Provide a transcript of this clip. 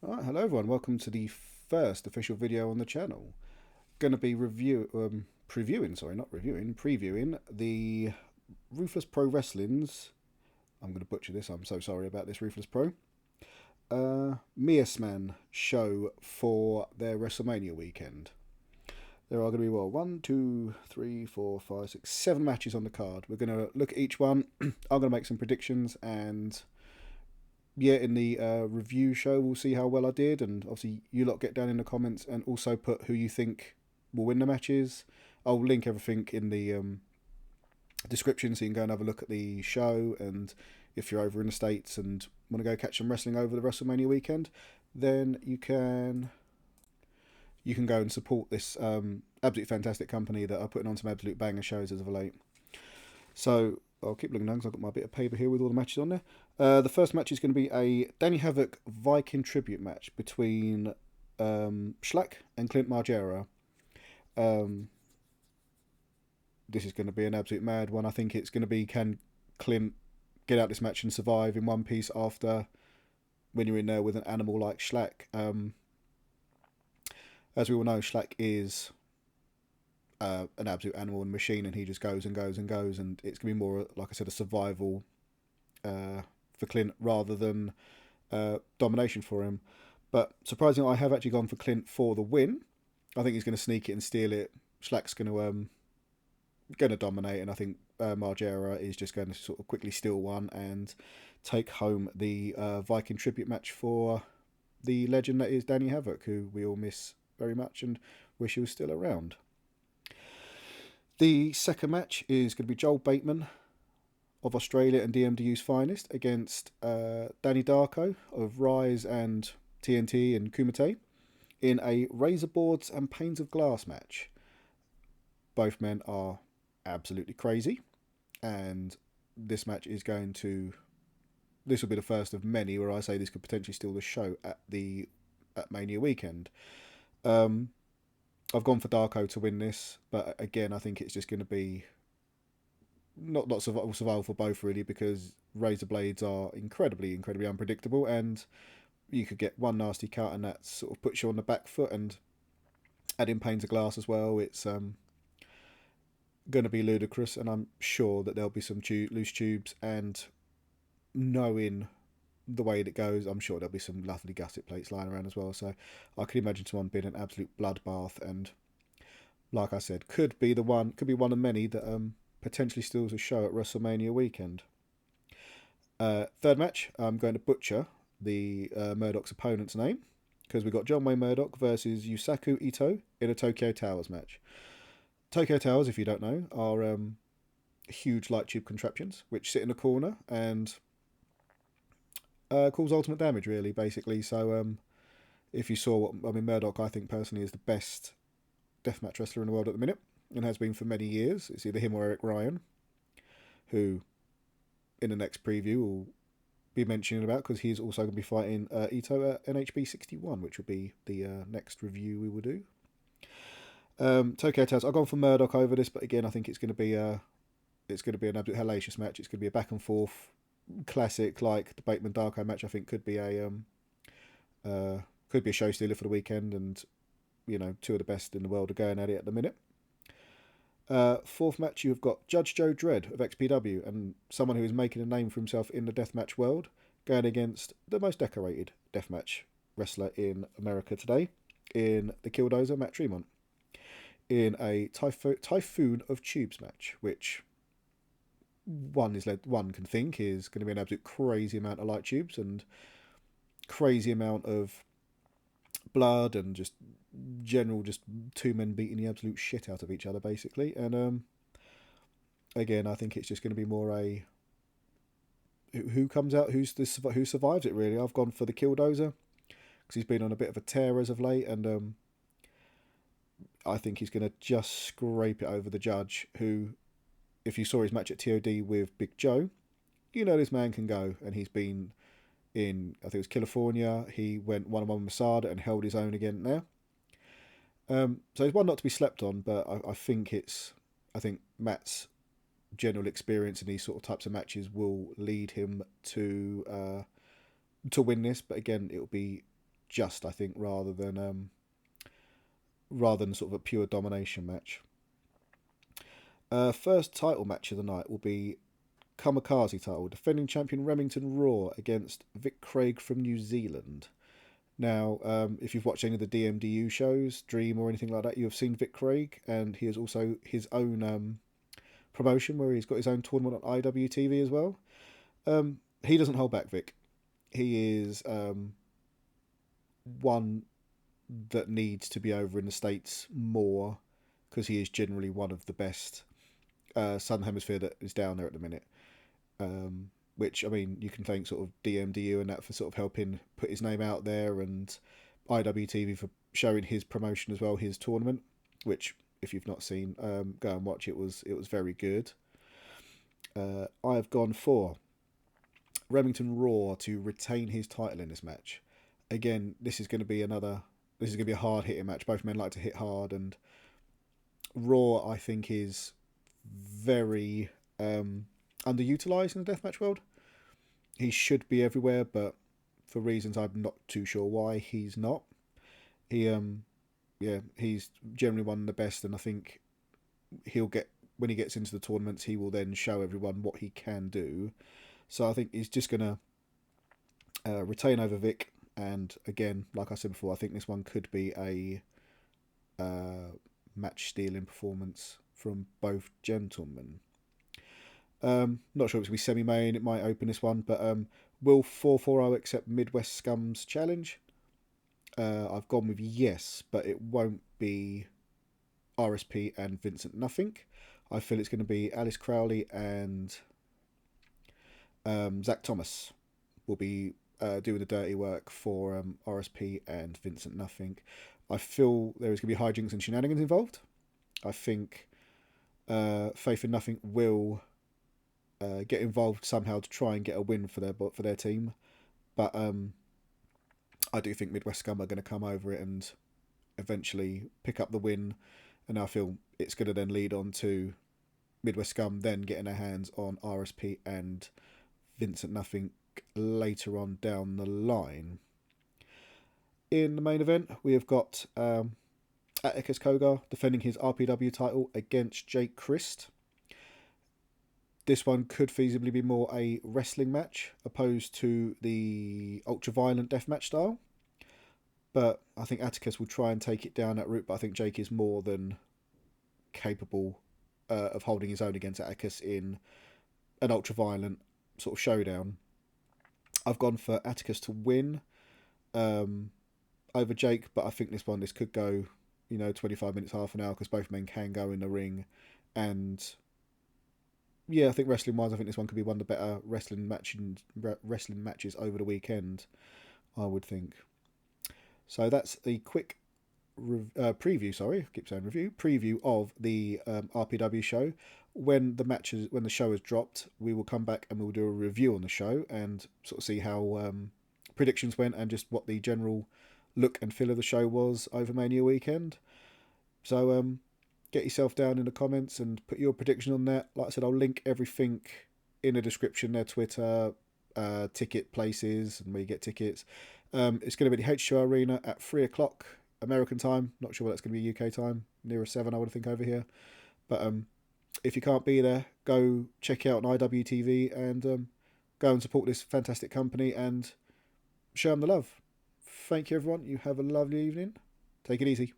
Alright, hello everyone, welcome to the first official video on the channel. Going to be previewing the Ruthless Pro Wrestling's, I'm going to butcher this, I'm so sorry about this, Ruthless Pro, Miasma show for their WrestleMania weekend. There are going to be, well, 1, 2, 3, 4, 5, 6, 7 matches on the card. We're going to look at each one. I'm going to make some predictions, and yeah, in the review show, we'll see how well I did, and obviously you lot get down in the comments and also put who you think will win the matches. I'll link everything in the description so you can go and have a look at the show, and if you're over in the States and want to go catch some wrestling over the WrestleMania weekend, then you can go and support this absolutely fantastic company that are putting on some absolute banger shows as of late. So I'll keep looking down because I've got my bit of paper here with all the matches on there. The first match is going to be a Danny Havoc Viking tribute match between Schlack and Clint Margera. This is going to be an absolute mad one. I think it's going to be, can Clint get out this match and survive in one piece after when you're in there with an animal like Schlack. As we all know, Schlack is an absolute animal and machine, and he just goes and goes and goes, and it's going to be more, like I said, a survival for Clint rather than domination for him. But surprisingly, I have actually gone for Clint for the win. I think he's going to sneak it and steal it. Schlack's going to dominate, and I think Margera is just going to sort of quickly steal one and take home the Viking tribute match for the legend that is Danny Havoc, who we all miss very much and wish he was still around. The second match is going to be Joel Bateman of Australia and DMDU's finest against Danny Darko of Rise and TNT and Kumite in a Razor Boards and Panes of Glass match. Both men are absolutely crazy, and this match is going to... This will be the first of many where I say this could potentially steal the show at Mania weekend. I've gone for Darko to win this, but again, I think it's just going to be not survival for both, really, because razor blades are incredibly unpredictable, and you could get one nasty cut and that sort of puts you on the back foot, and adding panes of glass as well, it's going to be ludicrous, and I'm sure that there'll be some loose tubes, and knowing the way that goes, I'm sure there'll be some lovely gusset plates lying around as well. So I could imagine someone being an absolute bloodbath, and like I said, could be one of many that potentially steals a show at WrestleMania weekend. Third match, I'm going to butcher the Murdoch's opponent's name, because we've got John Wayne Murdoch versus Yusaku Ito in a Tokyo Towers match. Tokyo Towers, if you don't know, are huge light tube contraptions which sit in a corner and cause ultimate damage, really, basically. So if you saw Murdoch, I think personally, is the best deathmatch wrestler in the world at the minute, and has been for many years. It's either him or Eric Ryan, who in the next preview we'll be mentioning about, because he's also going to be fighting Ito at NHB 61, which will be the next review we will do. Tokyo Towers, I've gone for Murdoch over this, but again, I think it's going to be an absolute hellacious match. It's going to be a back and forth classic, like the Bateman Darko match. I think could be a show stealer for the weekend, and two of the best in the world are going at it at the minute. Fourth match, you've got Judge Joe Dredd of XPW, and someone who is making a name for himself in the deathmatch world, going against the most decorated deathmatch wrestler in America today, in the Killdozer, Matt Tremont, in a typhoon of tubes match, which one can think is going to be an absolute crazy amount of light tubes and crazy amount of blood, and just two men beating the absolute shit out of each other, basically. And again, I think it's just going to be more a who comes out, who survives it, really. I've gone for the Killdozer because he's been on a bit of a tear as of late, and I think he's going to just scrape it over the Judge, who, if you saw his match at TOD with Big Joe, this man can go, and he's been in, I think it was California, he went 1-on-1 with Masada and held his own again there. So he's one not to be slept on, but I think Matt's general experience in these sort of types of matches will lead him to win this. But again, it'll be just, I think, rather than sort of a pure domination match. First title match of the night will be Kamikaze title, defending champion Remington Raw against Vic Craig from New Zealand. Now, if you've watched any of the DMDU shows, Dream or anything like that, you have seen Vic Craig, and he has also his own promotion where he's got his own tournament on IWTV as well. He doesn't hold back, Vic. He is one that needs to be over in the States more, because he is generally one of the best Southern Hemisphere that is down there at the minute. Which, I mean, you can thank sort of DMDU and that for sort of helping put his name out there, and IWTV for showing his promotion as well, his tournament, which, if you've not seen, go and watch. It was very good. I have gone for Remington Raw to retain his title in this match. Again, this is going to be a hard hitting match. Both men like to hit hard, and Raw, I think, is very underutilized in the deathmatch world. He should be everywhere, but for reasons I'm not too sure why, he's not. He's generally one of the best, and I think when he gets into the tournaments, he will then show everyone what he can do. So I think he's just gonna retain over Vic, and again, like I said before, I think this one could be a match stealing performance from both gentlemen. Not sure if it's going to be semi-main. It might open this one, but will 440 accept Midwest Scum's challenge? I've gone with yes, but it won't be RSP and Vincent Nothing. I feel it's going to be Alice Crowley and Zach Thomas will be doing the dirty work for RSP and Vincent Nothing. I feel there is going to be hijinks and shenanigans involved. I think Faith in Nothing will get involved somehow to try and get a win for their team, but I do think Midwest Scum are going to come over it and eventually pick up the win, and I feel it's going to then lead on to Midwest Scum then getting their hands on RSP and Vincent Nothing later on down the line. In the main event, we have got Atticus Kogar defending his RPW title against Jake Christ. This one could feasibly be more a wrestling match opposed to the ultra-violent deathmatch style. But I think Atticus will try and take it down that route, but I think Jake is more than capable of holding his own against Atticus in an ultra-violent sort of showdown. I've gone for Atticus to win over Jake, but I think this could go, 25 minutes, half an hour, because both men can go in the ring. And yeah, I think wrestling-wise, I think this one could be one of the better wrestling matches over the weekend, I would think. So that's a quick preview. Sorry, I keep saying review. Preview of the RPW show. When the show is dropped, we will come back and we'll do a review on the show and sort of see how predictions went and just what the general look and feel of the show was over Mania weekend. So get yourself down in the comments and put your prediction on that. Like I said, I'll link everything in the description there, Twitter, ticket places and where you get tickets. It's going to be the H2O Arena at 3 o'clock American time. Not sure what that's going to be UK time. Nearer 7, I would think, over here. But if you can't be there, go check it out on IWTV and go and support this fantastic company and show them the love. Thank you, everyone. You have a lovely evening. Take it easy.